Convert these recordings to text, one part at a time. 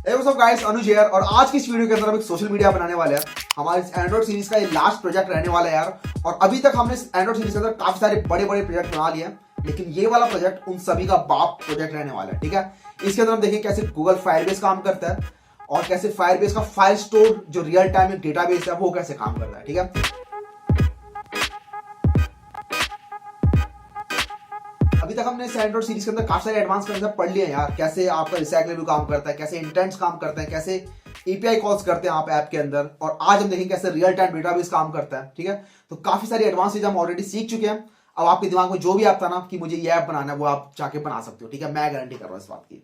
सब guys, Anuj here. और आज की इस वीडियो के अंदर हम एक सोशल मीडिया बनाने वाले हैं। हमारे इस एंड्रॉइड सीरीज का ये लास्ट प्रोजेक्ट रहने वाला है यार। और अभी तक हमने इस एंड्रॉइड सीरीज के अंदर काफी सारे बड़े बड़े प्रोजेक्ट बना लिए हैं, लेकिन ये वाला प्रोजेक्ट उन सभी का बाप प्रोजेक्ट रहने वाला है। ठीक है, इसके अंदर हम देखेंगे कैसे गूगल फायरबेस काम करता है और कैसे फायरबेस का फाइल स्टोर जो रियल टाइम में डेटाबेस है वो कैसे काम करता है। ठीक है, अभी तक हमने इस एंड्रॉइड सीरीज के अंदर काफी सारे एडवांस कंसेप्ट पढ़ लिए हैं यार। कैसे आपका रिसाइकलेबल काम करता है, कैसे इंटेंट्स काम करते हैं, कैसे एपीआई कॉल्स करते हैं आप ऐप के अंदर, और आज हम देखेंगे कैसे रियल टाइम डेटाबेस काम करता है। ठीक है, तो काफी सारी एडवांस चीजें हम ऑलरेडी सीख चुके हैं। अब आपके दिमाग में जो भी आता ना कि मुझे ये ऐप बनाना है वो आप जाके बना सकते हो। ठीक है, मैं गारंटी कर रहा हूँ इस बात की।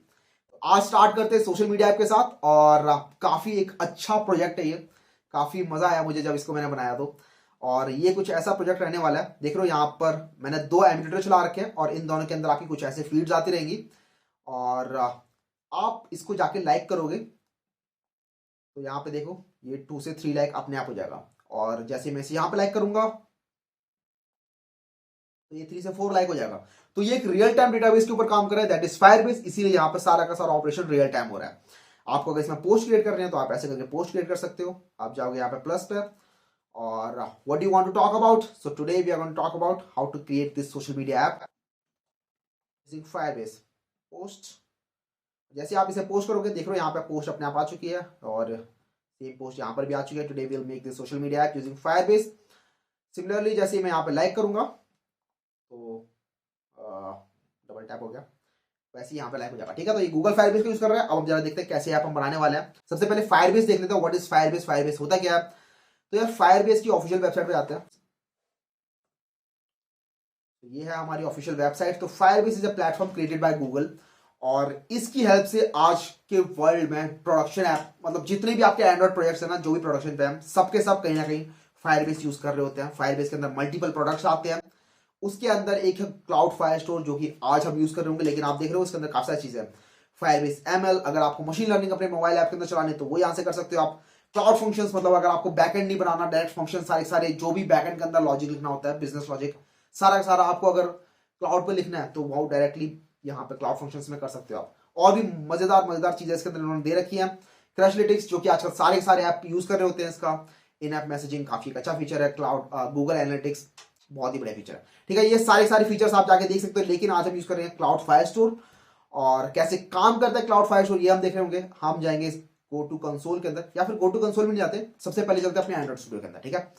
आज स्टार्ट करते हैं सोशल मीडिया ऐप के साथ, और काफी एक अच्छा प्रोजेक्ट है ये। काफी मजा आया मुझे जब इसको मैंने बनाया तो। और ये कुछ ऐसा प्रोजेक्ट रहने वाला है, देख रहे हो यहाँ पर मैंने 2 एमुलेटर चला रखे हैं और इन दोनों के अंदर आपकी कुछ ऐसे फीड्स आती रहेंगी। और आप इसको जाके लाइक करोगे तो यहाँ पे देखो ये 2 से 3 लाइक अपने आप हो जाएगा। और जैसे मैं इसे यहाँ पे लाइक करूंगा तो ये 3 से 4 लाइक हो जाएगा। तो ये एक रियल टाइम डेटाबेस के ऊपर काम कर रहा है, दैट इज फायरबेस। इसीलिए यहाँ पे सारा का सारा ऑपरेशन रियल टाइम हो रहा है। आपको अगर इसमें पोस्ट क्रिएट करनी है तो आप ऐसे करके पोस्ट क्रिएट कर सकते हो। आप जाओगे यहाँ पे प्लस पे, और what do you want to talk about? So today we are going to talk about how to create this social media app using Firebase. Post, जैसे आप इसे पोस्ट करोगे देख रहे हो यहाँ पे पोस्ट अपने आप आ चुकी है, और सेम पोस्ट यहाँ पर भी आ चुकी है। Today we will make this social media app using Firebase. Similarly जैसे मैं यहाँ पे लाइक करूंगा तो डबल टैप हो गया, वैसे यहाँ पे लाइक हो जाएगा। ठीक है, तो ये गूगल फायरबेस का यूज कर रहा है। अब हम जरा देखते हैं कैसे ऐप हम बनाने वाले हैं। सबसे पहले फायरबेस देख लेते हैं, व्हाट इज फायरबेस, फायरबेस होता क्या है। तो यार फायरबेस की ऑफिशियल वेबसाइट पे जाते हैं। तो ये है हमारी ऑफिशियल वेबसाइट। तो Firebase is a platform created by Google, और इसकी हेल्प से आज के वर्ल्ड में प्रोडक्शन ऐप, मतलब जितने भी आपके एंड्रॉइड प्रोजेक्ट्स हैं ना, जो भी प्रोडक्शन पे हैं, सबके सब कहीं ना कहीं फायरबेस यूज कर रहे होते हैं। फायरबेस के अंदर मल्टीपल प्रोडक्ट्स आते हैं। उसके अंदर एक है क्लाउड फायर स्टोर, जो कि आज हम यूज कर रहे होंगे, लेकिन आप देख रहे हो इसके अंदर काफी सारी चीजें हैं। फायरबेस एमएल, अगर आपको मशीन लर्निंग अपने मोबाइल ऐप के अंदर चलाने तो वो यहां से कर सकते हो आप। क्लाउड फंक्शंस, मतलब अगर आपको बैकएंड नहीं बनाना, डायरेक्ट फंक्शन सारे सारे जो भी बैकएंड के अंदर लॉजिक लिखना होता है, बिजनेस लॉजिक सारा का सारा आपको अगर क्लाउड पे लिखना है तो वो डायरेक्टली यहाँ पे क्लाउड फंक्शंस में कर सकते हो आप। और भी मजेदार मजेदार चीजें इसके अंदर उन्होंने दे रखी है। क्रैशलिटिक्स, जो कि आजकल सारे सारे ऐप यूज कर रहे होते हैं, इसका इन ऐप मैसेजिंग काफी अच्छा फीचर है। क्लाउड गूगल एनालिटिक्स बहुत ही बड़ा फीचर है। ठीक है, ये सारे सारे फीचर्स आप जाके देख सकते हो, लेकिन आज हम यूज कर रहे हैं क्लाउड फायर स्टोर। और कैसे काम करता है क्लाउड फायर स्टोर ये हम देख रहे होंगे। हम जाएंगे गो टू कंसोल के अंदर, या फिर गो टू कंसोल में नहीं जाते, सबसे पहले चलते हैं अपने एंड्रॉइड स्टूडियो के अंदर। ठीक है,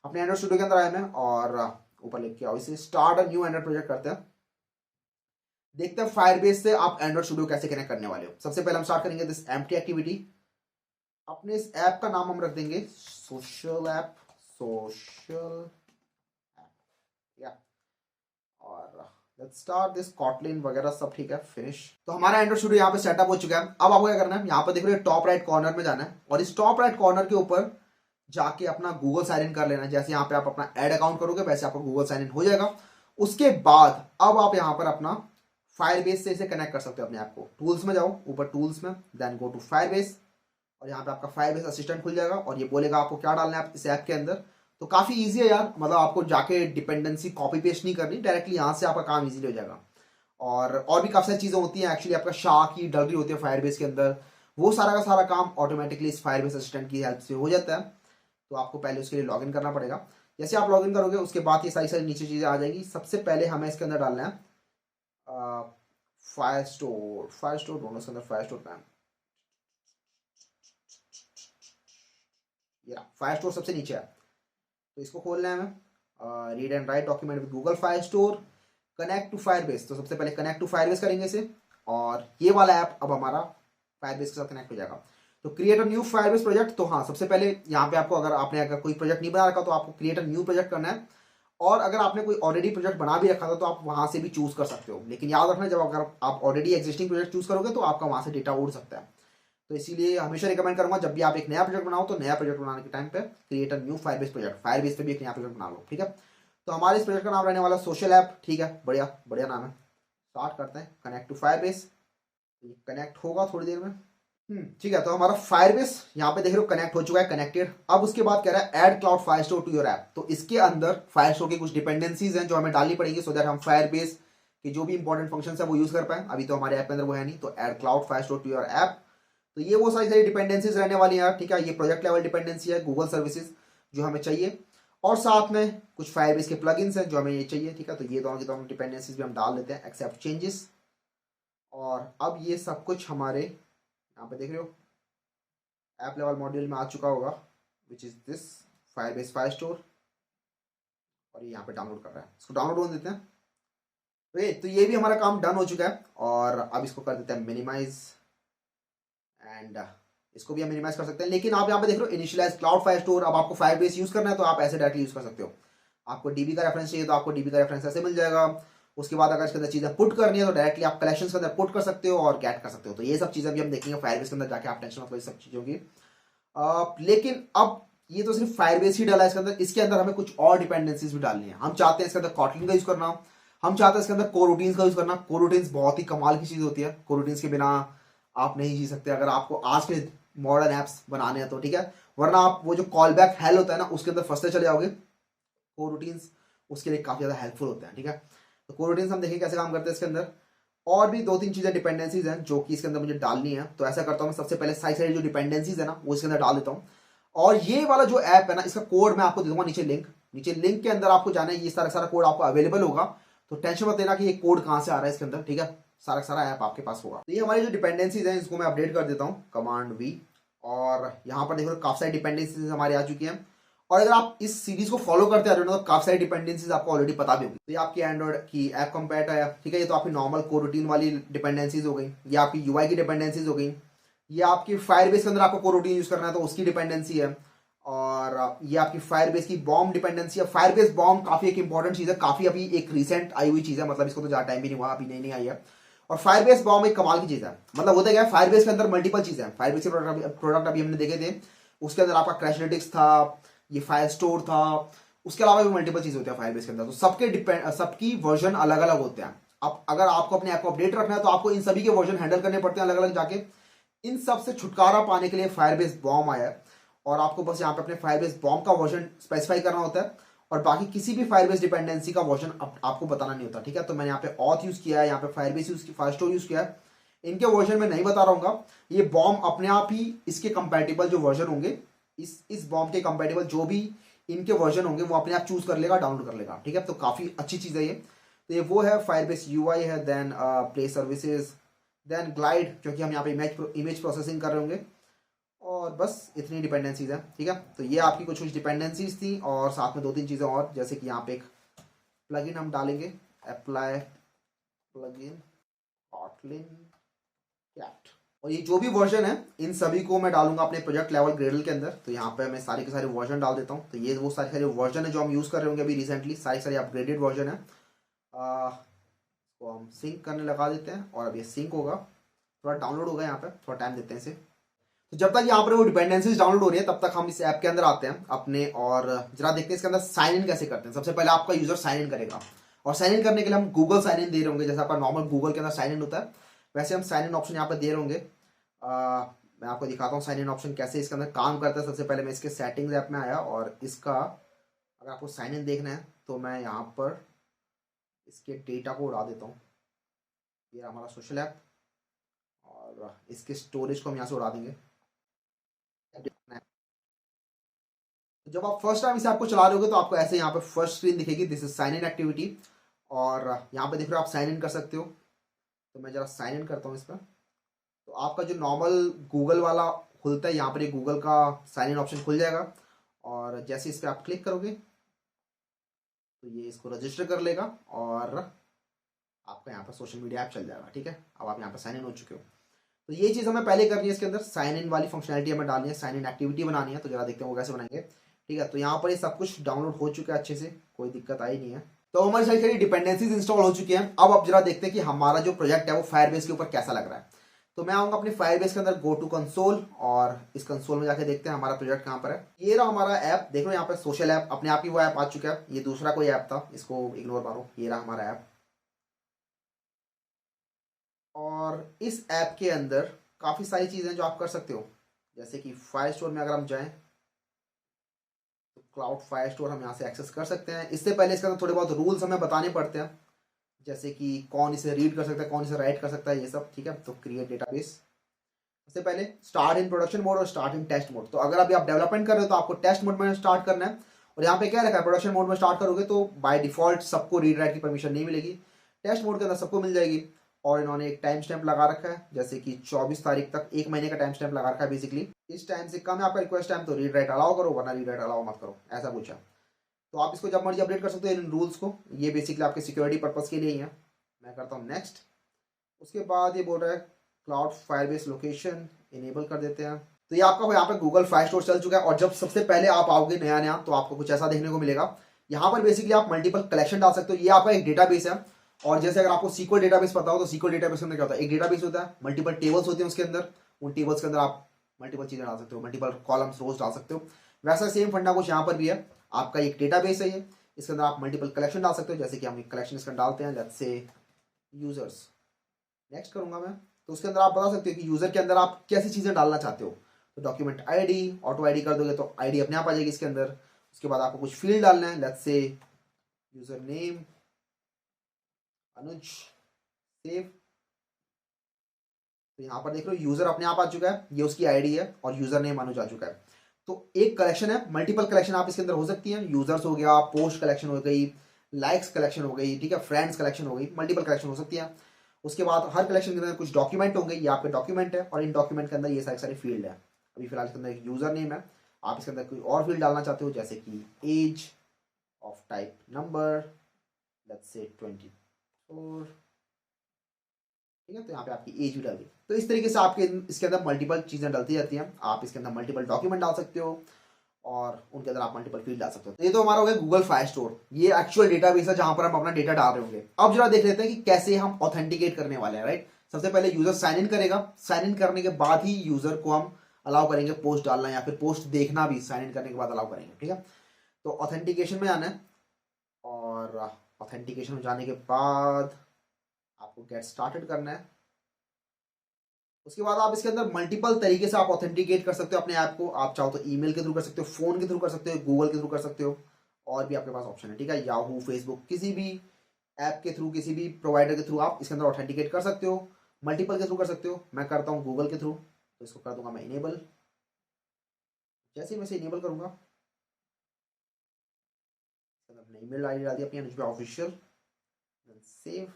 अपने एंड्रॉइड स्टूडियो के अंदर आए मैं, और ऊपर लिख के आओ इसे start a new Android project करते हैं। देखते हैं फायरबेस से आप एंड्रॉइड स्टूडियो कैसे कनेक्ट करने वाले हो। सबसे पहले हम स्टार्ट करेंगे दिस एम्प्टी एक्टिविटी। अपने इस ऐप का नाम हम रख देंगे सोशल ऐप, सोशल ऐप, और लेट्स स्टार्ट दिस कॉटलिन वगैरह सब ठीक है, फिनिश। तो हमारा एंड्रॉइड स्टूडियो यहाँ पे सेटअप हो चुका है। अब आपको क्या करना है, यहाँ पे देख रहे हो टॉप राइट कॉर्नर में जाना है, और इस टॉप राइट कॉर्नर के ऊपर जाके अपना गूगल साइन इन कर लेना है। जैसे यहाँ पे आप अपना ऐड अकाउंट करोगे वैसे आपका गूगल साइन इन हो जाएगा। उसके बाद अब आप यहाँ पर अपना फायरबेस से इसे कनेक्ट कर सकते हो अपने ऐप को। टूल्स में जाओ, ऊपर टूल्स में, देन गो टू फायरबेस, और यहाँ पे आपका फायरबेस असिस्टेंट खुल जाएगा, और ये बोलेगा आपको क्या डालना है इस ऐप के अंदर। तो काफी इजी है यार, मतलब आपको जाके डिपेंडेंसी कॉपी पेस्ट नहीं करनी, डायरेक्टली यहाँ से आपका काम इजीली हो जाएगा। और भी काफी सारी चीजें होती हैं एक्चुअली, आपका शाह की डल रही होती है फायरबेस के अंदर, वो सारा का सारा काम ऑटोमेटिकली इस फायरबेस असिस्टेंट की हेल्प से हो जाता है। तो आपको पहले उसके लिए लॉगिन करना पड़ेगा। जैसे आप लॉगिन करोगे उसके बाद ये सारी सारी नीचे चीजें आ जाएंगी। सबसे पहले हमें इसके अंदर डालना है फायर स्टोर। फायर स्टोर दोनों इसके अंदर फायर स्टोर का फायर स्टोर सबसे नीचे है, तो इसको खोलना है हमें। Read and write document with Google Firestore, connect to Firebase. तो सबसे पहले कनेक्ट टू फायरबेस करेंगे इसे, और ये वाला ऐप अब हमारा फायरबेस के साथ कनेक्ट हो जाएगा। तो create a new Firebase project. तो हाँ, सबसे पहले यहाँ पे आपको अगर कोई प्रोजेक्ट नहीं बना रखा तो आपको क्रिएट अ न्यू प्रोजेक्ट करना है। और अगर आपने कोई ऑलरेडी प्रोजेक्ट बना भी रखा था तो आप वहां से भी चूज कर सकते हो, लेकिन याद रखना जब अगर आप ऑलरेडी एग्जिस्टिंग प्रोजेक्ट चूज करोगे तो आपका वहां से डेटा उड़ सकता है। तो इसीलिए हमेशा रिकमेंड करूंगा जब भी आप एक नया प्रोजेक्ट बनाओ तो नया प्रोजेक्ट बनाने के टाइम पे create a new Firebase project, Firebase पे भी एक नया प्रोजेक्ट बना लो। ठीक है, तो हमारे इस प्रोजेक्ट का नाम रहने वाला सोशल ऐप। ठीक है, बढ़िया बढ़िया नाम है। स्टार्ट करते हैं कनेक्ट टू फायरबेस। कनेक्ट होगा थोड़ी देर में। ठीक है, तो हमारा फायरबेस यहाँ पे देख रहे हो कनेक्ट हो चुका है, कनेक्टेड। अब उसके बाद कह रहा है add cloud Firestore to your app. तो इसके अंदर फायर स्टोर की कुछ डिपेंडेंसीज हैं जो हमें डालनी पड़ेगी, सो दैट हम फायरबेस के जो भी इंपॉर्टेंट फंक्शन है वो यूज कर पाए। अभी तो हमारे ऐप के अंदर वो है नहीं, तो add cloud Firestore to your app. तो ये वो सारी सारी डिपेंडेंसीज रहने वाली हैं, ठीक है। ये प्रोजेक्ट लेवल डिपेंडेंसी है गूगल सर्विसेज जो हमें चाहिए, और साथ में कुछ फायरबेस के प्लगइन्स हैं जो हमें ये चाहिए, ठीक है। तो ये दोनों की दोनों डिपेंडेंसीज भी हम डाल देते हैं, एक्सेप्ट चेंजेस। और अब ये सब कुछ हमारे यहाँ पे देख रहे हो ऐप लेवल मॉड्यूल में आ चुका होगा, which is this Firebase fire store, और ये यहाँ पे डाउनलोड कर रहा है। इसको डाउनलोड होने देते हैं। तो ये भी हमारा काम डन हो चुका है, और अब इसको कर देते हैं मिनिमाइज, एंड इसको भी हम मिनिमाइज कर सकते हैं। लेकिन आप यहाँ पे देख रहे हो इनिशियलाइज क्लाउड फायर स्टोर, अब आपको फायरबेस यूज करना है तो आप ऐसे डायरेक्टली यूज कर सकते हो। आपको डीबी का रेफरेंस चाहिए तो आपको डीबी का रेफरेंस ऐसे मिल जाएगा। उसके बाद अगर इसके अंदर चीजें पुट करनी है तो डायरेक्टली आप कलेक्शन के अंदर पुट कर सकते हो और गेट कर सकते हो। तो ये सब चीजें भी हम देखेंगे फायरबेस के अंदर जाके, आप टेंशन मत लो इस सब चीजों की। लेकिन अब ये तो सिर्फ फायरबेस ही डाला है इसके अंदर, इसके अंदर हमें कुछ और डिपेंडेंसीज भी डालनी है। हम चाहते हैं इसके अंदर कॉटलिन का यूज करना, हम चाहते हैं इसके अंदर कोरूटीन्स का यूज करना। कोरूटीन्स बहुत ही कमाल की चीज होती है, कोरूटीन्स के बिना आप नहीं जी सकते अगर आपको आज के मॉडर्न एप्स बनाने हैं तो, ठीक है। वरना आप वो जो कॉल बैक हेल होता है ना उसके अंदर फंसते चले जाओगे। कोरूटीन्स उसके लिए काफी ज्यादा हेल्पफुल होते हैं, ठीक है। तो कोरूटीन्स हम देखेंगे कैसे काम करते हैं इसके अंदर। और भी दो तीन चीजें डिपेंडेंसीज हैं जो कि इसके अंदर मुझे डालनी है। तो ऐसा करता हूँ मैं, सबसे पहले साइड साइड जो डिपेंडेंसीज है ना वो इसके अंदर डाल देता हूँ। और ये वाला जो ऐप है ना इसका कोड मैं आपको दे दूंगा नीचे लिंक, नीचे लिंक के अंदर आपको जाना है, ये सारा सारा कोड आपको अवेलेबल होगा। तो टेंशन मत लेना कि ये कोड कहाँ से आ रहा है इसके अंदर, ठीक है। सारा सारा ऐप आपके पास होगा। तो ये हमारी जो डिपेंडेंसीज हैं इसको मैं अपडेट कर देता हूँ, कमांड वी। और यहाँ पर देखो काफी सारी डिपेंडेंसीज हमारी आ चुकी हैं। और अगर आप इस सीरीज को फॉलो करते आ रहे हो ना तो काफी सारी डिपेंडेंसीज आपको ऑलरेडी पता भी होगी। तो ये आपकी एंड्रॉइड की ऐप कंपैट है, ठीक है। ये तो आपकी नॉर्मल कोरूटीन वाली डिपेंडेंसीज हो गई, ये आपकी यूआई की डिपेंडेंसीज हो गई, ये आपकी फायरबेस के अंदर आपको कोरूटीन यूज करना है तो उसकी डिपेंडेंसी है, और ये आपकी फायरबेस की बॉम्ब डिपेंडेंसी है। फायरबेस बॉम्ब काफी एक इंपॉर्टेंट चीज है, काफी अभी एक रिसेंट आई हुई चीज है, मतलब इसको तो ज्यादा टाइम भी नहीं हुआ, अभी नहीं आई है। और फायरबेस बॉम्ब एक कमाल की चीज है, मतलब होता क्या है फायरबेस के अंदर मल्टीपल चीजें हैं। फायरबेस के प्रोडक्ट अभी हमने देखे थे, उसके अंदर आपका क्रैशलिटिक्स था, ये फायर स्टोर था, उसके अलावा भी मल्टीपल चीज होती है फायरबेस के अंदर। तो सबकी वर्जन अलग अलग होते हैं। अब अगर आपको अपने ऐप को अपडेट रखना है तो आपको इन सभी के वर्जन हैंडल करने पड़ते हैं अलग अलग जाके। इन सब से छुटकारा पाने के लिए फायरबेस बॉम्ब आया है, और आपको बस यहाँ पे अपने फायरबेस बॉम्ब का वर्जन स्पेसिफाई करना होता है, और बाकी किसी भी फायरबेस डिपेंडेंसी का वर्जन आपको बताना नहीं होता, ठीक है। तो मैंने यहाँ पे ऑथ यूज किया है, यहाँ पे फायरबेस यूज किया, फायर स्टोर यूज किया है। इनके वर्जन में नहीं बता रहा हूँ, ये बॉम्ब अपने आप ही इसके कंपैटिबल जो वर्जन होंगे, इस बॉम्ब के कंपैटिबल जो भी इनके वर्जन होंगे वो अपने आप चूज कर लेगा, डाउनलोड कर लेगा, ठीक है। तो काफी अच्छी चीज है ये। तो ये वो है फायरबेस यूआई है, then play services, then glide क्योंकि हम यहाँ पे इमेज प्रोसेसिंग कर रहे होंगे, और बस इतनी डिपेंडेंसीज हैं, ठीक है। तो ये आपकी कुछ कुछ डिपेंडेंसीज थी, और साथ में दो तीन चीज़ें और, जैसे कि यहाँ पे एक प्लगइन हम डालेंगे, अप्लाई प्लगइन कॉटलिन कैट। और ये जो भी वर्जन है इन सभी को मैं डालूंगा अपने प्रोजेक्ट लेवल ग्रेडल के अंदर। तो यहाँ पे मैं सारे के सारे वर्जन डाल देता हूँ। तो ये वो सारे सारे वर्जन है जो हम यूज़ कर रहे होंगे अभी रिसेंटली, सारे सारे अपग्रेडेड वर्जन है। तो हम सिंक करने लगा देते हैं, और अब ये सिंक होगा, थोड़ा डाउनलोड होगा, यहाँ पे थोड़ा टाइम देते हैं इसे। तो जब तक यहाँ पर वो डिपेंडेंसीज डाउनलोड हो रही है तब तक हम इस ऐप के अंदर आते हैं अपने, और जरा देखते हैं इसके अंदर साइन इन कैसे करते हैं। सबसे पहले आपका यूजर साइन इन करेगा, और साइन इन करने के लिए हम गूगल साइन इन दे रहे होंगे, जैसे आपका नॉर्मल गूगल के अंदर साइन इन होता है वैसे हम साइन इन ऑप्शन यहाँ पर दे रहे होंगे। मैं आपको दिखाता हूँ साइन इन ऑप्शन कैसे इसके अंदर काम करता है। सबसे पहले मैं इसके सेटिंग्स ऐप में आया, और इसका अगर आपको साइन इन देखना है तो मैं यहाँ पर इसके डेटा को उड़ा देता हूँ। ये हमारा सोशल ऐप, और इसके स्टोरेज को हम यहाँ से उड़ा देंगे। जब आप फर्स्ट टाइम इसे आपको चला रहे होगे तो आपको ऐसे यहाँ पे फर्स्ट स्क्रीन दिखेगी, this is sign in activity, और यहाँ पे देख रहे हो आप साइन इन कर सकते हो। तो मैं जरा साइन इन करता हूँ इस पर, तो आपका जो नॉर्मल गूगल वाला खुलता है यहाँ पर ये गूगल का साइन इन ऑप्शन खुल जाएगा, और जैसे इस पर आप क्लिक करोगे तो ये इसको रजिस्टर कर लेगा, और आपका यहाँ पर सोशल मीडिया ऐप चल जाएगा, ठीक है। अब आप यहाँ पर साइन इन हो चुके हो। तो ये चीज़ हमें पहले करनी है, इसके अंदर साइन इन वाली फंक्शनलिटी हमें डालनी है, साइन इन एक्टिविटी बनानी है। तो जरा देखते हैं वो कैसे बनाएंगे, ठीक है। तो यहाँ पर ये सब कुछ डाउनलोड हो चुका है अच्छे से, कोई दिक्कत आई नहीं है। तो हमारी सारी सारी डिपेंडेंसीज इंस्टॉल हो चुकी हैं। अब जरा देखते हैं कि हमारा जो प्रोजेक्ट है वो फायरबेस के ऊपर कैसा लग रहा है। तो मैं आऊँगा अपने फायरबेस के अंदर गो टू कंसोल, और इस कंसोल में जाके देखते हैं हमारा प्रोजेक्ट कहाँ पर है। ये रहा हमारा ऐप, देख लो यहाँ पर सोशल ऐप अपने आप ही वो ऐप आ चुका है। ये दूसरा कोई ऐप था, इसको इग्नोर मारो। ये रहा हमारा ऐप, और इस ऐप के अंदर काफ़ी सारी चीज़ें जो आप कर सकते हो, जैसे कि फायर स्टोर में अगर हम जाएं तो क्लाउड फायर स्टोर हम यहाँ से एक्सेस कर सकते हैं। इससे पहले इसके अंदर थोड़े बहुत रूल्स हमें बताने पड़ते हैं, जैसे कि कौन इसे रीड कर सकता है, कौन इसे राइट कर सकता है, ये सब, ठीक है। तो क्रिएट डेटाबेस, सबसे पहले स्टार्ट इन प्रोडक्शन मोड और स्टार्ट इन टेस्ट मोड। तो अगर अभी आप डेवलपमेंट कर रहे हो तो आपको टेस्ट मोड में स्टार्ट करना है, और यहाँ पे क्या रखा है, प्रोडक्शन मोड में स्टार्ट करोगे तो बाय डिफॉल्ट सबको रीड राइट की परमिशन नहीं मिलेगी, टेस्ट मोड के अंदर सबको मिल जाएगी। और इन्होंने एक टाइम स्टैम्प लगा रखा है, जैसे कि 24 तारीख तक, 1 महीने का टाइम स्टैम्प लगा रखा है बेसिकली। इस टाइम से कम है आपका रिक्वेस्ट टाइम तो रीड राइट अलाउ करो, वरना रीड राइट अलाउ मत करो, ऐसा कुछ है। तो आप इसको जब मर्जी अपडेट कर सकते हो इन रूल्स को, ये बेसिकली आपके सिक्योरिटी पर्पज के लिए ही है। मैं करता हूँ नेक्स्ट। उसके बाद ये बोल रहा है क्लाउड फायरबेस लोकेशन इनेबल कर देते हैं। तो ये आपका यहाँ पे गूगल फायर स्टोर चल चुका है, और जब सबसे पहले आप आओगे नया नया तो आपको कुछ ऐसा देखने को मिलेगा। यहाँ पर बेसिकली आप मल्टीपल कलेक्शन डाल सकते हो। ये आपका एक डेटाबेस है, और जैसे अगर आपको सीक्वल डेटाबेस पता हो तो सीक्वल डेटाबेस के अंदर क्या होता है, एक डेटाबेस होता है, मल्टीपल टेबल्स होते हैं उसके अंदर, उन टेबल्स के अंदर आप मल्टीपल चीजें डाल सकते हो, मल्टीपल कॉलम्स रोज डाल सकते हो। वैसा सेम फंडा कुछ यहाँ पर भी है। आपका एक डेटाबेस है ये, इसके अंदर आप मल्टीपल कलेक्शन डाल सकते हो, जैसे कि हम एक कलेक्शन इसका डालते हैं, जैसे यूजर्स। नेक्स्ट करूंगा मैं, तो उसके अंदर आप बता सकते हो कि यूजर के अंदर आप कैसी चीजें डालना चाहते हो। तो डॉक्यूमेंट आईडी, ऑटो आईडी कर दोगे तो आईडी अपने आप आ जाएगी इसके अंदर। उसके बाद आपको कुछ फील्ड डालना है, let's say user name Anuj, save. तो यहाँ पर देख लो यूजर अपने आप आ चुका है, ये उसकी आईडी है, और यूजर नेम अनुज आ चुका है। तो एक कलेक्शन है, मल्टीपल कलेक्शन आप इसके अंदर हो सकती है। यूजर्स हो गया, पोस्ट कलेक्शन हो गई, लाइक्स कलेक्शन हो गई, ठीक है, फ्रेंड्स कलेक्शन हो गई, मल्टीपल कलेक्शन हो सकती है। उसके बाद हर कलेक्शन के अंदर कुछ डॉक्यूमेंट होंगे, ये आपके डॉक्यूमेंट है, और इन डॉक्यूमेंट के अंदर ये सारे सारे फील्ड है। अभी फिलहाल इसके अंदर एक यूजर नेम है, आप इसके अंदर कोई और फील्ड डालना चाहते हो, जैसे कि as of type number, let's say 24, ठीक है। तो यहाँ पे आपकी एज भी डाल दी। तो इस तरीके से आपके इसके अंदर मल्टीपल चीजें डलती जाती हैं। आप इसके अंदर मल्टीपल डॉक्यूमेंट डाल सकते हो, और उनके अंदर आप मल्टीपल फील्ड डाल सकते हो। तो ये तो हमारा हो गया गूगल फायर स्टोर, ये एक्चुअल डेटाबेस है जहां पर हम अपना डेटा डाल रहे होंगे। अब जरा देख लेते हैं कि कैसे हम ऑथेंटिकेट करने वाले हैं, राइट। सबसे पहले यूजर साइन इन करेगा, साइन इन करने के बाद ही यूजर को हम अलाउ करेंगे पोस्ट डालना, या फिर पोस्ट देखना भी साइन इन करने के बाद अलाउ करेंगे, ठीक है। तो ऑथेंटिकेशन में आना है, और ऑथेंटिकेशन में जाने के बाद आपको गेट स्टार्टेड करना है। उसके बाद आप इसके अंदर मल्टीपल तरीके से आप ऑथेंटिकेट कर सकते हो अपने ऐप को। आप चाहो तो ईमेल के थ्रू कर सकते हो, फोन के थ्रू कर सकते हो, गूगल के थ्रू कर सकते हो, और भी आपके पास ऑप्शन है, ठीक है। याहू, फेसबुक, किसी भी ऐप के थ्रू, किसी भी प्रोवाइडर के थ्रू आप इसके अंदर ऑथेंटिकेट कर सकते हो। मल्टीपल के थ्रू कर सकते हो, मैं करता हूँ गूगल के थ्रू, तो इसको कर दूंगा मैं इनेबल। जैसे ही मैं इसे इनेबल करूंगा, अपने ईमेल आईडी डाल दी अपनी अनुज ऑफिशियल, सेव।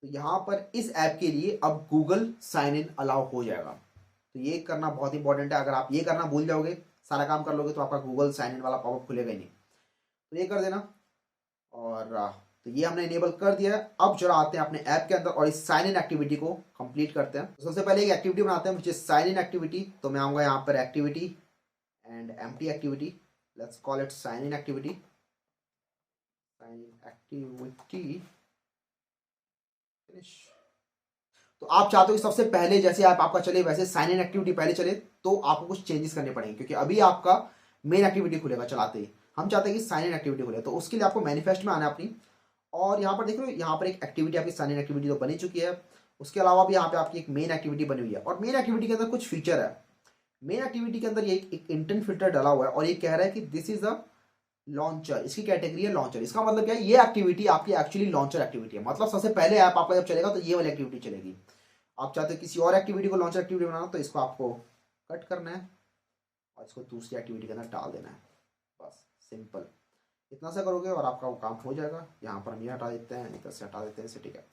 तो यहाँ पर इस ऐप के लिए अब गूगल साइन इन अलाउ हो जाएगा। तो ये करना बहुत इंपॉर्टेंट है। अगर आप ये करना भूल जाओगे, सारा काम कर लोगे, तो आपका गूगल साइन इन वाला पॉपअप खुलेगा ही नहीं। तो ये कर देना, और तो ये हमने इनेबल कर दिया है। अब जरा आते हैं अपने ऐप के अंदर और इस साइन इन एक्टिविटी को कंप्लीट करते हैं। तो सबसे पहले एक एक्टिविटी बनाते हैं, which is sign in activity. तो मैं आऊँगा यहाँ पर activity and empty activity, let's call it sign in activity, sign in activity. तो आप चाहते हो कि सबसे पहले जैसे ऐप आपका चले वैसे साइन इन एक्टिविटी पहले चले, तो आपको कुछ चेंजेस करने पड़ेंगे, क्योंकि अभी आपका मेन एक्टिविटी खुलेगा चलाते ही। हम चाहते हैं कि साइन इन एक्टिविटी खुले, तो उसके लिए आपको मैनिफेस्ट में आना है अपनी, और यहाँ पर देख लो, यहाँ पर एक एक्टिविटी आपकी साइन इन एक्टिविटी तो बनी चुकी है। उसके अलावा भी यहाँ पे आपकी एक मेन एक्टिविटी बनी हुई है, और मेन एक्टिविटी के अंदर कुछ फीचर है। मेन एक्टिविटी के अंदर ये एक इंटेंट फिल्टर डाला हुआ है, और ये कह रहा है कि दिस इज अ लॉन्चर, इसकी कैटेगरी है लॉन्चर। इसका मतलब क्या है, ये एक्टिविटी आपकी एक्चुअली लॉन्चर एक्टिविटी है। मतलब सबसे पहले ऐप आपका जब चलेगा तो ये वाली एक्टिविटी चलेगी। आप चाहते हो किसी और एक्टिविटी को लॉन्चर एक्टिविटी बनाना, तो इसको आपको कट करना है और इसको दूसरी एक्टिविटी के अंदर डाल देना है, बस सिंपल। इतना सा करोगे और आपका वो काम हो जाएगा। यहाँ पर हम ये हटा देते हैं, इधर से हटा देते हैं इसे, ठीक है।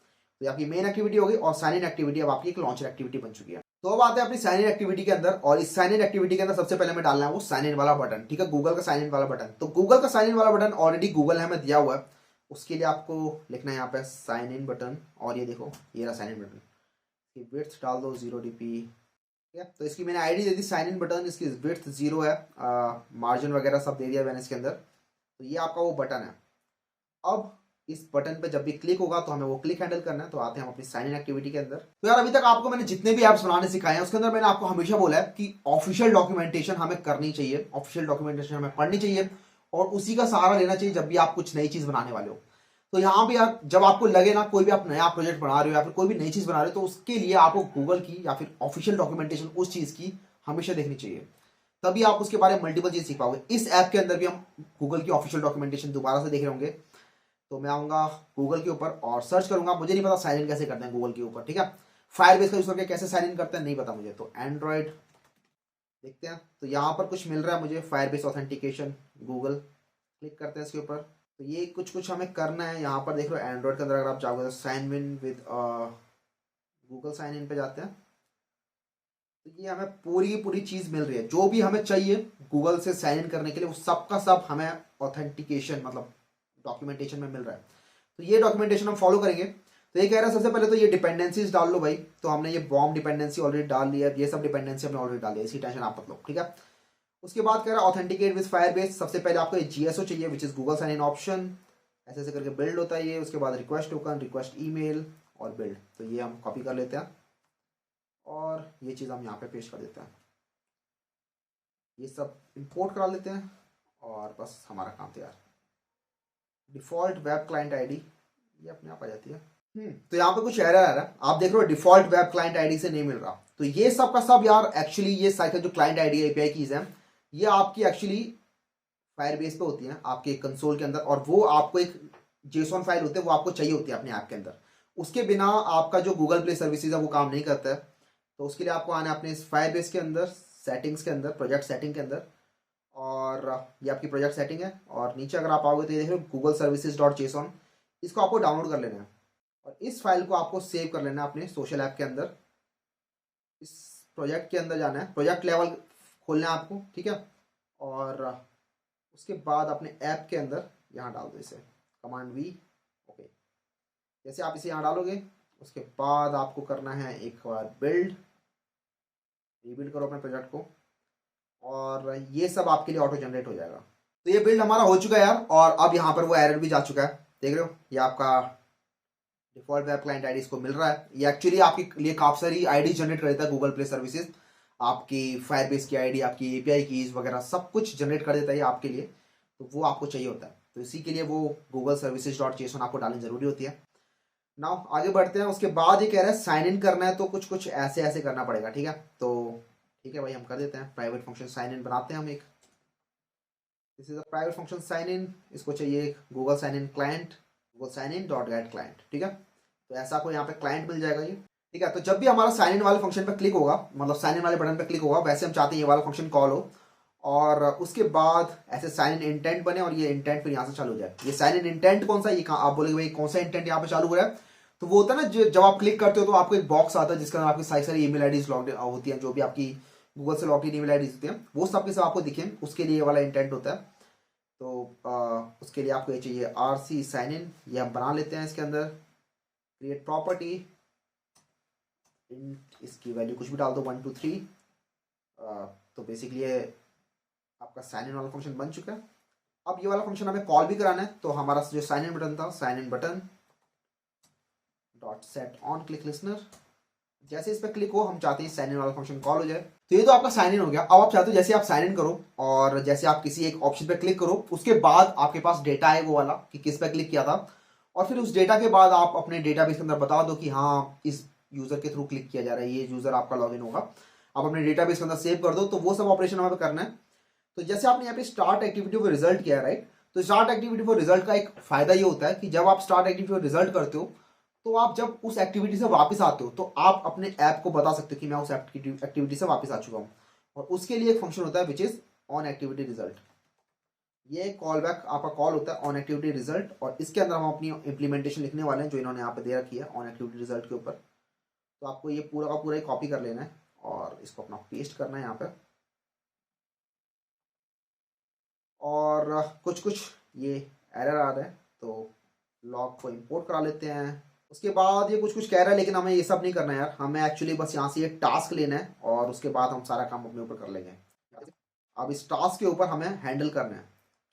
तो आपकी मेन एक्टिविटी होगी, और साइन इन एक्टिविटी अब आपकी एक लॉन्चर एक्टिविटी बन चुकी है। तो अब आते हैं अपनी साइन इन एक्टिविटी के अंदर, और इस साइन इन एक्टिविटी के अंदर सबसे पहले हमें डालना है वो साइन इन वाला बटन, ठीक है, गूगल का साइन इन वाला बटन। तो गूगल का साइन इन वाला बटन ऑलरेडी गूगल ने हमें दिया हुआ है, उसके लिए आपको लिखना है यहाँ पे साइन इन बटन, और ये देखो ये रहा साइन इन बटन। विड्थ डाल दो 0 dp, ठीक है। तो इसकी मैंने आईडी दे दी साइन इन बटन, इसकी विड्थ 0 है, मार्जिन वगैरह सब दे दिया मैंने इसके अंदर। तो ये आपका वो बटन है। अब इस बटन पे जब भी क्लिक होगा तो हमें वो क्लिक हैंडल करना है। तो आते हैं हम अपनी साइन इन एक्टिविटी के अंदर। तो यार अभी तक आपको मैंने जितने भी ऐप्स बनाने सिखाए हैं उसके अंदर मैंने आपको हमेशा बोला है कि ऑफिशियल डॉक्यूमेंटेशन हमें करनी चाहिए, ऑफिशियल डॉक्यूमेंटेशन हमें पढ़नी चाहिए, और उसी का सहारा लेना चाहिए जब भी आप कुछ नई चीज बनाने वाले हो। तो यहाँ भी यार जब आपको लगे ना कोई भी आप नया प्रोजेक्ट बना रहे हो या फिर कोई भी नई चीज बना रहे हो, तो उसके लिए आपको गूगल की या फिर ऑफिशियल डॉक्यूमेंटेशन उस चीज की हमेशा देखनी चाहिए, तभी आप उसके बारे में मल्टीपल चीज सीख पाओगे। इस ऐप के अंदर भी हम गूगल की ऑफिशियल डॉक्यूमेंटेशन दोबारा से देख रहे होंगे। तो मैं आऊंगा गूगल के ऊपर और सर्च करूंगा, मुझे नहीं पता साइन इन कैसे करते हैं गूगल के ऊपर, ठीक है। फायरबेस का यूज करके कैसे साइन इन करते हैं नहीं पता मुझे, तो एंड्रॉयड देखते हैं। तो यहाँ पर कुछ मिल रहा है मुझे, फायरबेस ऑथेंटिकेशन गूगल, क्लिक करते हैं इसके ऊपर। तो ये कुछ हमें करना है। यहाँ पर देख लो एंड्रॉयड के अंदर अगर आप चाहोगे तो sign in with Google sign in पे जाते हैं। तो ये हमें पूरी की पूरी चीज़ मिल रही है, जो भी हमें चाहिए गूगल से साइन इन करने के लिए वो सब का सब हमें ऑथेंटिकेशन मतलब डॉक्यूमेंटेशन में मिल रहा है। तो ये डॉक्यूमेंटेशन हम फॉलो करेंगे। तो ये कह रहा है सबसे पहले तो ये डिपेंडेंसीज डाल लो भाई। तो हमने ये बॉम्ब डिपेंडेंसी ऑलरेडी डाल लिया है, ये सब डिपेंडेंसी हमने ऑलरेडी डाल लिया, इसी टेंशन आप मत लो, ठीक है। उसके बाद कह रहा है ऑथेंटिकेट विद फायरबेस। सबसे पहले आपको ये जीएसओ चाहिए which is Google sign in option, ऐसे ऐसे करके बिल्ड होता है ये। उसके बाद रिक्वेस्ट टोकन, रिक्वेस्ट ईमेल और बिल्ड। तो ये हम कॉपी कर लेते हैं और ये चीज़ हम यहाँ पे पेस्ट कर देते हैं। ये सब इंपोर्ट करा लेते हैं और बस हमारा काम तैयार। डिफॉल्ट वेब क्लाइंट आईडी ये अपने आप आ जाती है। तो यहाँ पे कुछ एरर आ रहा है, आप देख रहे हो डिफॉल्ट वेब क्लाइंट आईडी से नहीं मिल रहा। तो ये सब का सब यार एक्चुअली ये साइकिल जो क्लाइंट आईडी एपीआई कीज है ये आपकी एक्चुअली फायरबेस पे होती है आपके कंसोल के अंदर, और वो आपको एक जेसॉन फाइल होती है वो आपको चाहिए होती है अपने ऐप के अंदर। उसके बिना आपका जो गूगल प्ले सर्विसेज है वो काम नहीं करता है। तो उसके लिए आपको आना है अपने फायरबेस के अंदर, सेटिंग्स के अंदर, प्रोजेक्ट सेटिंग के अंदर, और ये आपकी प्रोजेक्ट सेटिंग है। और नीचे अगर आप आओगे तो ये देख रहे हो गूगल सर्विसेज डॉट जेसॉन, इसको आपको डाउनलोड कर लेना है और इस फाइल को आपको सेव कर लेना है अपने सोशल ऐप के अंदर। इस प्रोजेक्ट के अंदर जाना है, प्रोजेक्ट लेवल खोलना है आपको, ठीक है। और उसके बाद अपने ऐप के अंदर यहाँ डाल दो इसे, कमांड वी, ओके। जैसे आप इसे यहाँ डालोगे उसके बाद आपको करना है एक बार बिल्ड, रीबिल्ड करो अपने प्रोजेक्ट को और ये सब आपके लिए ऑटो जनरेट हो जाएगा। तो ये बिल्ड हमारा हो चुका है यार, और अब यहाँ पर वो एरर भी जा चुका है, देख रहे हो ये आपका डिफॉल्ट वेब क्लाइंट आईडी इसको मिल रहा है। ये एक्चुअली आपके लिए काफ़ी सारी आईडी जनरेट कर देता है गूगल प्ले सर्विसेज, आपकी फायरबेस की आईडी, आपकी एपीआई कीज वगैरह सब कुछ जनरेट कर देता है आपके लिए। तो वो आपको चाहिए होता है, तो इसी के लिए वो गूगल सर्विसेज डॉट जेसॉन आपको डालनी जरूरी होती है। नाउ आगे बढ़ते हैं। उसके बाद ये कह रहा है साइन इन करना है, तो कुछ ऐसे ऐसे करना पड़ेगा, ठीक है। तो ठीक है भाई हम कर देते हैं, प्राइवेट फंक्शन साइन इन बनाते हैं हम एक। This is a private function sign in, इसको चाहिए Google sign in client, Google sign in dot get client, ठीक है। तो ऐसा आपको यहाँ पे क्लाइंट मिल जाएगा ये, ठीक है। तो जब भी हमारा साइन इन वाले फंक्शन पे क्लिक होगा, मतलब साइन इन वाले बटन पे क्लिक होगा, वैसे हम चाहते हैं ये वाला फंक्शन कॉल हो और उसके बाद ऐसे साइन इन इंटेंट बने और ये इंटेंट फिर यहाँ से चालू हो जाए। ये साइन इन इंटेंट कौन सा, ये कहाँ आप बोलेंगे भाई कौन सा इंटेंट यहाँ पे चालू हो रहा है। तो वो होता है ना जब आप क्लिक करते हो तो आपको एक बॉक्स आता है जिसके अंदर आपकी सारी ईमेल आईडीज लॉग होती हैं, जो भी आपकी गूगल से लॉग इन ईमेल आईडीज होती हैं वो सब के सब आपको दिखें, उसके लिए ये वाला इंटेंट होता है। तो उसके लिए आपको ये चाहिए RC साइन इन, ये हम बना लेते हैं इसके अंदर। क्रिएट प्रॉपर्टी, इसकी वैल्यू कुछ भी डाल दो 1 2 3। तो बेसिकली ये आपका साइन इन वाला फंक्शन बन चुका है। अब ये वाला फंक्शन हमें कॉल भी कराना है, तो हमारा जो साइन इन बटन था, sign in button dot set on click listener, जैसे इस पर क्लिक हो हम चाहते हैं साइन इन वाला फंक्शन कॉल हो जाए। तो ये तो आपका साइन इन हो गया। अब आप चाहते हो जैसे आप साइन इन करो और जैसे आप किसी एक ऑप्शन पे क्लिक करो उसके बाद आपके पास डेटा है वो वाला कि किस पे क्लिक किया था, और फिर उस डेटा के बाद आप अपने डेटाबेस के अंदर बता दो कि हाँ इस यूजर के थ्रू क्लिक किया जा रहा है, ये यूजर आपका लॉगिन होगा। आप अपने डेटाबेस के अंदर सेव कर दो, तो वो सब ऑपरेशन हमें करना है। तो जैसे आपने यहाँ पे स्टार्ट एक्टिविटी फॉर रिजल्ट किया है, राइट। तो स्टार्ट एक्टिविटी फॉर रिजल्ट का एक फायदा ये होता है कि जब आप स्टार्ट एक्टिविटी फॉर रिजल्ट करते हो तो आप जब उस एक्टिविटी से वापस आते हो तो आप अपने ऐप को बता सकते हो कि मैं उस एक्टिविटी से वापस आ चुका हूँ, और उसके लिए एक फंक्शन होता है which is on activity result. ये कॉल बैक आपका कॉल होता है ऑन एक्टिविटी रिजल्ट, और इसके अंदर हम अपनी इम्प्लीमेंटेशन लिखने वाले हैं जो इन्होंने यहाँ पे दे रखी है ऑन एक्टिविटी रिजल्ट के ऊपर। तो आपको ये पूरा का पूरा ही कॉपी कर लेना है और इसको अपना पेस्ट करना है यहाँ पे। और कुछ ये एरर आ रहा है तो लॉग को इंपोर्ट करा लेते हैं। उसके बाद ये कुछ कह रहा है, लेकिन हमें ये सब नहीं करना है यार, हमें एक्चुअली बस यहाँ से ये टास्क लेना है और उसके बाद हम सारा काम अपने ऊपर कर लेंगे। अब इस टास्क के ऊपर हमें हैंडल करना है,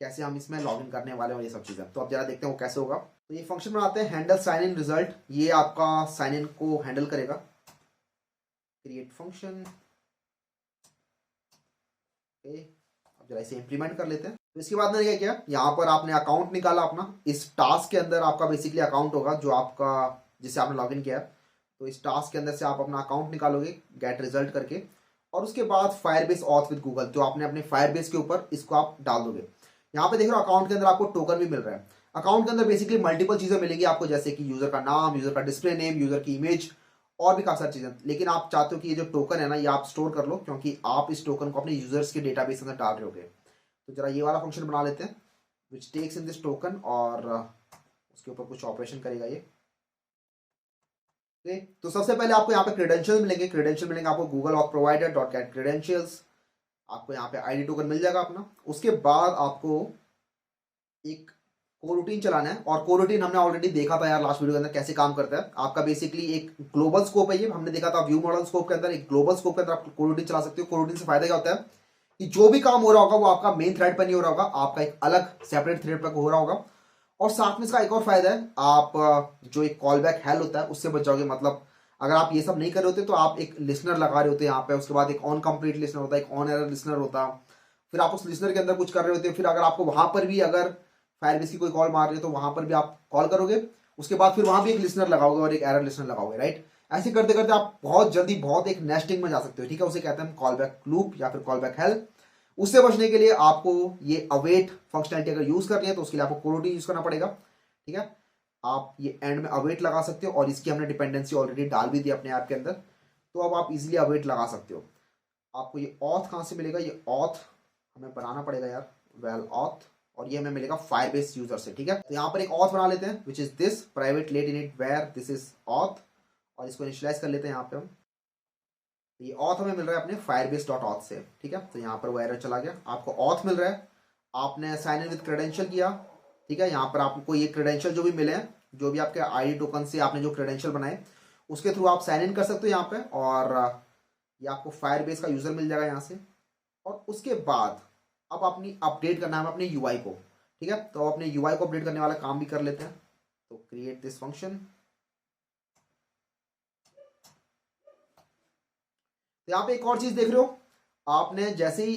कैसे हम इसमें लॉगिन करने वाले हैं ये सब चीज़ें। तो अब जरा देखते हैं वो कैसे होगा। तो ये फंक्शन बनाते हैं हैंडल साइन इन रिजल्ट, ये आपका साइन इन को हैंडल करेगा। क्रिएट फंक्शन, अब जरा इसे इंप्लीमेंट कर लेते हैं। तो इसके बाद मैंने क्या किया, यहाँ पर आपने अकाउंट निकाला अपना, इस टास्क के अंदर आपका बेसिकली अकाउंट होगा जो आपका जिससे आपने लॉगिन किया है। तो इस टास्क के अंदर से आप अपना अकाउंट निकालोगे गेट रिजल्ट करके, और उसके बाद फायरबेस ऑथ विद गूगल जो आपने अपने फायरबेस के ऊपर इसको आप डाल दोगे। यहाँ पे देख रहे हो अकाउंट के अंदर आपको टोकन भी मिल रहा है। अकाउंट के अंदर बेसिकली मल्टीपल चीज़ें मिलेंगी आपको, जैसे कि यूजर का नाम, यूजर का डिस्प्ले नेम, यूजर की इमेज, और भी काफ़ी सारी चीज़ें, लेकिन आप चाहते हो कि ये जो टोकन है ना ये आप स्टोर कर लो, क्योंकि आप इस टोकन को अपने यूजर्स के डेटाबेस के अंदर डाल रहे होगे। तो जरा ये वाला फंक्शन बना लेते हैं which takes in this token, और उसके ऊपर कुछ ऑपरेशन करेगा ये। ओके, तो सबसे पहले आपको यहाँ पे क्रेडेंशियल मिलेंगे, क्रेडेंशियल मिलेंगे आपको Google auth provider dot gate credentials, आपको यहाँ पे आईडी टोकन मिल जाएगा अपना। उसके बाद आपको एक कोरूटीन चलाना है, और कोरूटीन हमने ऑलरेडी देखा था यार लास्ट वीडियो के अंदर कैसे काम करता है। आपका बेसिकली एक ग्लोबल स्कोप है, ये हमने देखा था व्यू मॉडल स्कोप के अंदर। एक ग्लोबल स्कोप के अंदर आप कोरूटीन चला सकते हो। कोरूटीन से फायदा क्या होता है कि जो भी काम हो रहा होगा वो आपका मेन थ्रेड पर नहीं हो रहा होगा, आपका एक अलग सेपरेट थ्रेड पर हो रहा होगा। और साथ में इसका एक और फायदा है, आप जो एक कॉल बैक हेल होता है उससे बच जाओगे। मतलब अगर आप ये सब नहीं कर रहे होते तो आप एक लिसनर लगा रहे होते यहाँ पे, उसके बाद एक ऑन कंप्लीट लिसनर होता है, एक ऑन एरर लिसनर होता, फिर आप उस लिसनर के अंदर कुछ कर रहे होते, फिर अगर आपको वहां पर भी अगर फायरबेस की कोई कॉल मार रही है तो वहां पर भी आप कॉल करोगे, उसके बाद फिर वहां भी एक लिसनर लगाओगे और एक एरर लिसनर लगाओगे, राइट। ऐसे करते करते आप बहुत जल्दी बहुत एक नेस्टिंग में जा सकते हो, ठीक है। उसे कहते हैं कॉल बैक लूप या फिर कॉल बैक हेल। उससे बचने के लिए आपको ये अवेट फंक्शनलिटी अगर यूज करनी है तो उसके लिए आपको कोरोटीन यूज करना पड़ेगा, ठीक है। आप ये एंड में अवेट लगा सकते हो, और इसकी हमने डिपेंडेंसी ऑलरेडी डाल भी दी अपने ऐप के अंदर, तो अब आप इजीली अवेट लगा सकते हो। आपको ये ऑथ कहाँ से मिलेगा, ये ऑथ हमें बनाना पड़ेगा यार, वेल ऑथ, और ये हमें मिलेगा फायरबेस यूजर से, ठीक है। तो यहाँ पर एक ऑथ बना लेते हैं which is this private lateinit var this is auth, और इसको इनिशियलाइज कर लेते हैं यहाँ पे हम। तो ये ऑथ हमें मिल रहा है अपने फायरबेस डॉट ऑथ से, ठीक है। तो यहाँ पर वो एरर चला गया, आपको ऑथ मिल रहा है, आपने साइन इन विद क्रेडेंशियल किया, ठीक है। यहाँ पर आपको ये क्रेडेंशियल जो भी मिले हैं, जो भी आपके आईडी टोकन से आपने जो क्रेडेंशियल बनाए उसके थ्रू आप साइन इन कर सकते हो यहाँ पे, और ये आपको फायरबेस का यूजर मिल जाएगा यहाँ से। और उसके बाद अब अपनी अपडेट करना है अपने यूआई को, ठीक है। तो अपने यूआई को अपडेट करने वाला काम भी कर लेते हैं। तो क्रिएट दिस फंक्शन। तो यहाँ पे एक और चीज देख रहे हो, आपने जैसे ही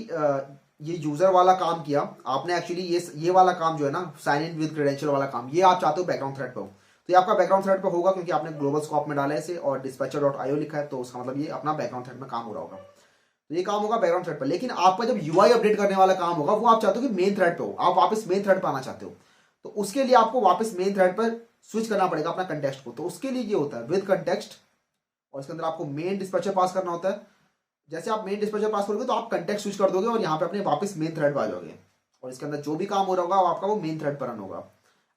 ये यूजर वाला काम किया, आपने एक्चुअली ये वाला काम जो है ना साइन इन विद क्रेडेंशियल वाला काम, ये आप चाहते हो बैकग्राउंड थ्रेड पे हो, तो ये आपका बैकग्राउंड थ्रेड पे होगा क्योंकि आपने ग्लोबल स्कोप में डाला है इसे और dispatcher.io लिखा है, तो उसका मतलब ये अपना बैकग्राउंड थ्रेड में काम हो रहा होगा। तो ये काम होगा बैकग्राउंड थ्रेड पर। लेकिन आपका जब यूआई अपडेट करने वाला काम होगा वो आप चाहते हो कि मेन थ्रेड पे हो, आप वापस मेन थ्रेड पर आना चाहते हो, तो उसके लिए आपको वापस मेन थ्रेड पर स्विच करना पड़ेगा अपना कंटेक्स्ट को। तो उसके लिए ये होता है विद कंटेक्स्ट, और इसके अंदर आपको मेन डिस्पैचर पास करना होता है। जैसे आप मेन डिस्पैचर पास करोगे तो आप कंटेक्स्ट स्विच कर दोगे और यहाँ पे अपने वापस मेन थ्रेड पर आ जाओगे, और इसके अंदर जो भी काम हो रहा होगा वो आपका वो मेन थ्रेड पर रन होगा।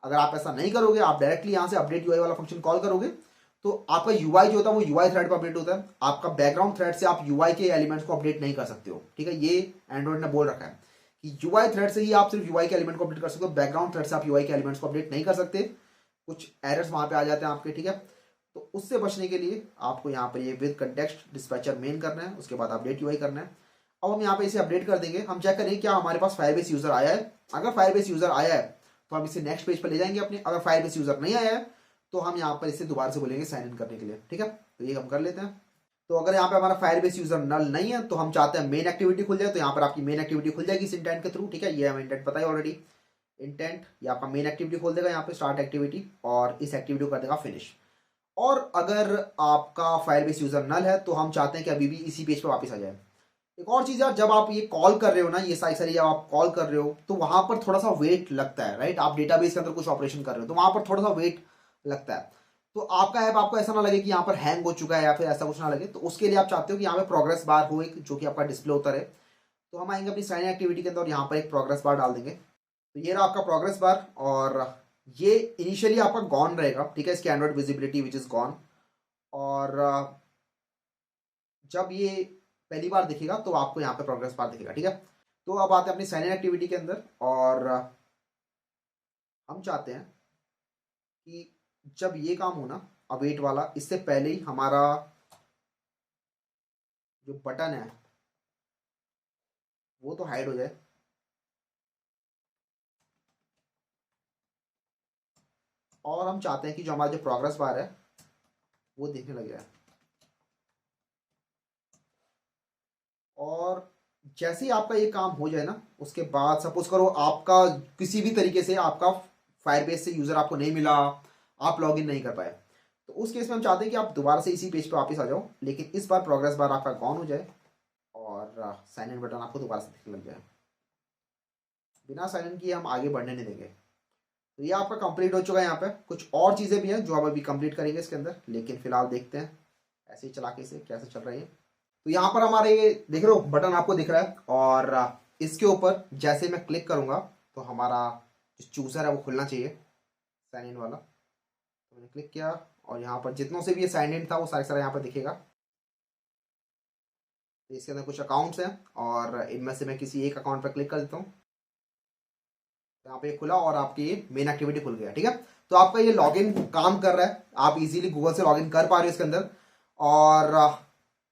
अगर आप ऐसा नहीं करोगे, आप डायरेक्टली यहाँ से अपडेट यूआई वाला फंक्शन कॉल करोगे, तो आपका यूआई जो होता है वो यूआई थ्रेड पर अपडेट होता है। आपका बैकग्राउंड थ्रेड से आप यूआई के एलिमेंट्स को अपडेट नहीं कर सकते हो, ठीक है। ये एंड्रॉइड ने बोल रखा है कि यूआई थ्रेड से ही आप सिर्फ यूआई के एलिमेंट को अपडेट कर सकते हो, बैकग्राउंड थ्रेड से आप यूआई के एलिमेंट्स को अपडेट नहीं कर सकते, कुछ एरर्स वहां पे आ जाते हैं आपके, ठीक है। तो उससे बचने के लिए आपको यहाँ पर ये विद कंटेक्स्ट डिस्पैचर मेन करना है, उसके बाद अपडेट यूआई करना है। अब हम यहाँ पे इसे अपडेट कर देंगे, हम चेक करेंगे क्या हमारे पास फायरबेस यूजर आया है। अगर फायरबेस यूजर आया है तो हम इसे नेक्स्ट पेज पर ले जाएंगे अपने। अगर फायरबेस यूजर नहीं आया है तो हम यहाँ पर इसे दोबारा से बोलेंगे साइन इन करने के लिए, ठीक है। तो ये हम कर लेते हैं। तो अगर यहाँ पे हमारा फायरबेस यूजर नल नहीं है तो हम चाहते हैं मेन एक्टिविटी खुल जाए, तो यहाँ पर आपकी मेन एक्टिविटी खुल जाएगी इस इंटेंट के थ्रू, ठीक है। ये हमें इंटेंट पता है ऑलरेडी, इंटेंट ये आपका मेन एक्टिविटी खोल देगा यहाँ पे स्टार्ट एक्टिविटी, और इस एक्टिविटी को कर देगा फिनिश। और अगर आपका फायरबेस यूजर नल है तो हम चाहते हैं कि अभी भी इसी पेज पर वापस आ जाए। एक और चीज यार, जब आप ये कॉल कर रहे हो ना, ये सारी जब आप कॉल कर रहे हो तो वहां पर थोड़ा सा वेट लगता है, राइट। आप डेटाबेस के अंदर कुछ ऑपरेशन कर रहे हो तो वहां पर थोड़ा सा वेट लगता है। तो आपका ऐप आपको ऐसा ना लगे कि यहाँ पर हैंग हो चुका है या फिर ऐसा कुछ ना लगे, तो उसके लिए आप चाहते हो कि यहाँ पे प्रोग्रेस बार हो एक, जो कि आपका डिस्प्ले होता रहे। तो हम आएंगे अपनी साइन एक्टिविटी के अंदर और यहाँ पर एक प्रोग्रेस बार डाल देंगे। तो ये रहा आपका प्रोग्रेस बार, और ये इनिशियली आपका गॉन रहेगा, ठीक है। इसकी Android visibility which is gone, और जब ये पहली बार दिखेगा तो आपको यहाँ पे प्रोग्रेस बार दिखेगा, ठीक है। तो अब आते हैं अपनी साइन इन एक्टिविटी के अंदर, और हम चाहते हैं कि जब ये काम हो ना अवेट वाला, इससे पहले ही हमारा जो बटन है वो तो हाइड हो जाए, और हम चाहते हैं कि जो हमारा जो प्रोग्रेस बार है वो दिखने लग जाए। और जैसे ही आपका ये काम हो जाए ना, उसके बाद सपोज करो आपका किसी भी तरीके से आपका फायरबेस से यूजर आपको नहीं मिला, आप लॉग इन नहीं कर पाए, तो उस केस में हम चाहते हैं कि आप दोबारा से इसी पेज पे वापस आ जाओ, लेकिन इस बार प्रोग्रेस बार आपका ऑन हो जाए और साइन इन बटन आपको दोबारा से दिखने लग जाए। बिना साइन इन किए हम आगे बढ़ने नहीं देंगे। तो ये आपका कंप्लीट हो चुका है। यहाँ पे कुछ और चीज़ें भी हैं जो हम अभी कंप्लीट करेंगे इसके अंदर, लेकिन फिलहाल देखते हैं। ऐसे ही चला के इसे कैसे चल रही है। तो यहाँ पर हमारे ये देख रहे हो बटन आपको दिख रहा है, और इसके ऊपर जैसे मैं क्लिक करूंगा तो हमारा जो चूजर है वो खुलना चाहिए, साइन इन वाला। तो मैंने क्लिक किया और यहाँ पर जितनों से भी ये साइन इन था वो सारे सारे यहाँ पर दिखेगा। तो इसके अंदर कुछ अकाउंट्स हैं और इनमें से मैं किसी एक अकाउंट पर क्लिक कर देता हूँ। यहाँ पे खुला और आपकी ये मेन एक्टिविटी खुल गया। ठीक है, तो आपका ये लॉगिन काम कर रहा है, आप इजीली गूगल से लॉगिन कर पा रहे हो इसके अंदर। और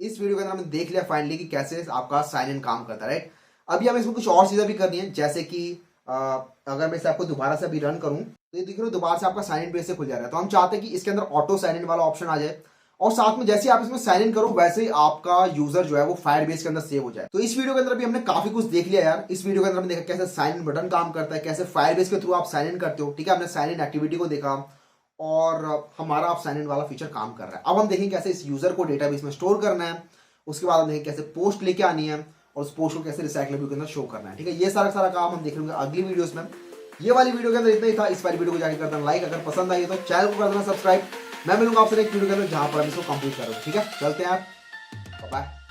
इस वीडियो के अंदर हमने देख लिया फाइनली कि कैसे आपका साइन इन काम करता है, राइट। अभी हमें इसमें कुछ और चीज़ें भी करनी है, जैसे कि अगर मैं इसे आपको दोबारा से अभी रन करूँ तो ये दिख रहा है दोबारा से आपका साइन इन पेज से खुल जा रहा है। तो हम चाहते हैं कि इसके अंदर ऑटो साइन इन वाला ऑप्शन आ जाए, और साथ में जैसे आप इसमें साइन इन करो वैसे ही आपका यूजर जो है वो फायरबेस के अंदर सेव हो जाए। तो इस वीडियो के अंदर भी हमने काफी कुछ देख लिया यार। इस वीडियो के अंदर हमने देखा कैसे साइन इन बटन काम करता है, कैसे फायरबेस के थ्रू आप साइन इन करते हो। ठीक है, हमने साइन इन एक्टिविटी को देखा और हमारा आप साइन इन वाला फीचर काम कर रहा है। अब हम देखेंगे कैसे इस यूजर को डेटाबेस में स्टोर करना है, उसके बाद हम देखेंगे कैसे पोस्ट लेके आनी है और उस पोस्ट को कैसे रिसाइकलेबल के अंदर शो करना है। ठीक है, ये सारा सारा काम हम देख लेंगे अगली वीडियोस में। ये वाली वीडियो के अंदर इतना ही था। इस वाली वीडियो को जाकर कर देना लाइक, अगर पसंद आई तो चैनल को कर देना सब्सक्राइब। मैं मिलूंगा आपसे एक वीडियो के अंदर जहां पर हम इसको कंप्लीट करूँ। ठीक है, चलते हैं आप, बाय।